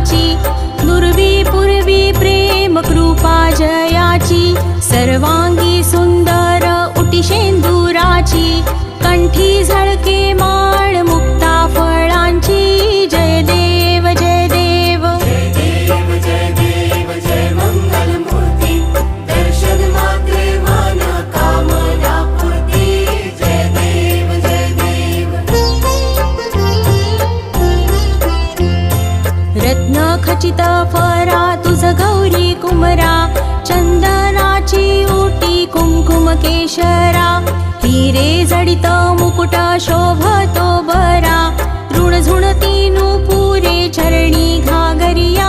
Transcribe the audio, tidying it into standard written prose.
फळाची, दुर्वी पूर्वी प्रेम कृपा जयाची, सर्वांगी सुंदर उटी शेंदुराची, कंठी झळके माळ मुक्ता फळांची, जय देव जय देव जय देव जय देव जय मंगल मूर्ती, दर्शन मात्रे मन कामना पूर्ती, जय देव जय देव। रत्न खचित फरा तुझ गौरी कुमरा, चंदनाची ओटी कुंकुम केशरा, हिरे जडित मुकुट शोभतो बरा, ऋण झुणती नुपुरे चरणी घागरिया,